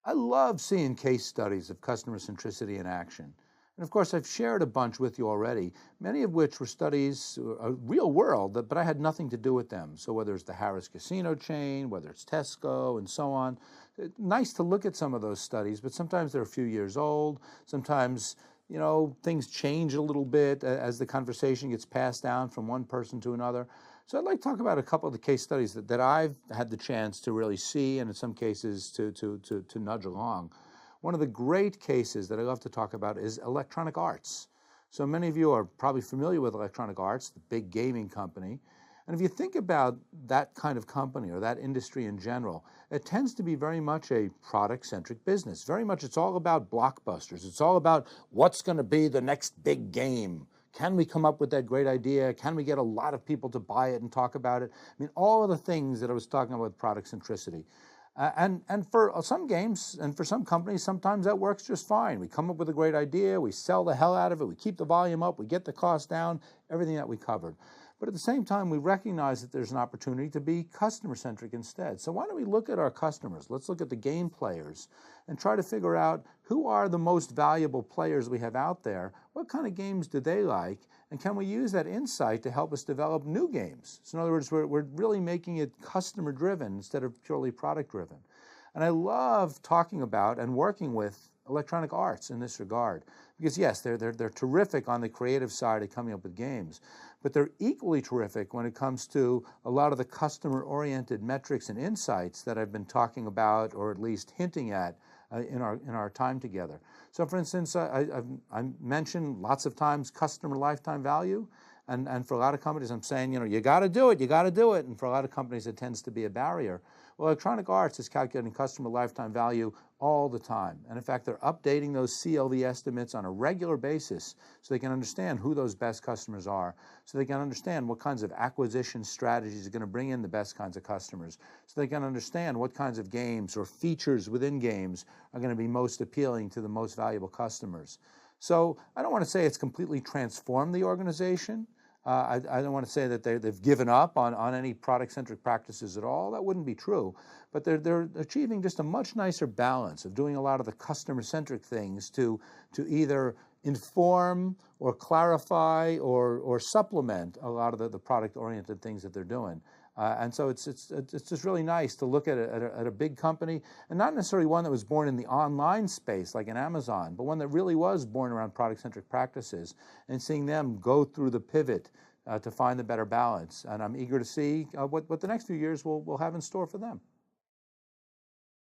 I love seeing case studies of customer centricity in action. And of course, I've shared a bunch with you already, many of which were studies, real world, but I had nothing to do with them. So whether it's the Harris Casino chain, whether it's Tesco, and so on, nice to look at some of those studies, but sometimes they're a few years old. Sometimes, things change a little bit as the conversation gets passed down from one person to another. So I'd like to talk about a couple of the case studies that I've had the chance to really see, and in some cases to nudge along. One of the great cases that I love to talk about is Electronic Arts. So many of you are probably familiar with Electronic Arts, the big gaming company. And if you think about that kind of company or that industry in general, it tends to be very much a product-centric business. Very much it's all about blockbusters. It's all about what's going to be the next big game. Can we come up with that great idea? Can we get a lot of people to buy it and talk about it? I mean, all of the things that I was talking about with product centricity. And for some games and for some companies, sometimes that works just fine. We come up with a great idea, we sell the hell out of it, we keep the volume up, we get the cost down, everything that we covered. But at the same time, we recognize that there's an opportunity to be customer-centric instead. So why don't we look at our customers? Let's look at the game players and try to figure out who are the most valuable players we have out there, what kind of games do they like, and can we use that insight to help us develop new games? So in other words, we're really making it customer-driven instead of purely product-driven. And I love talking about and working with Electronic Arts in this regard. Because yes, they're terrific on the creative side of coming up with games, but they're equally terrific when it comes to a lot of the customer-oriented metrics and insights that I've been talking about, or at least hinting at in our time together. So for instance, I mentioned lots of times customer lifetime value. And for a lot of companies, I'm saying, you got to do it, you got to do it. And for a lot of companies, it tends to be a barrier. Well, Electronic Arts is calculating customer lifetime value all the time. And in fact, they're updating those CLV estimates on a regular basis so they can understand who those best customers are, so they can understand what kinds of acquisition strategies are going to bring in the best kinds of customers, so they can understand what kinds of games or features within games are going to be most appealing to the most valuable customers. So I don't want to say it's completely transformed the organization. I don't want to say that they've given up on any product-centric practices at all. That wouldn't be true. But they're achieving just a much nicer balance of doing a lot of the customer-centric things to either inform or clarify or supplement a lot of the product-oriented things that they're doing. And so it's just really nice to look at a big company, and not necessarily one that was born in the online space like an Amazon, but one that really was born around product-centric practices, and seeing them go through the pivot to find the better balance. And I'm eager to see what the next few years will have in store for them.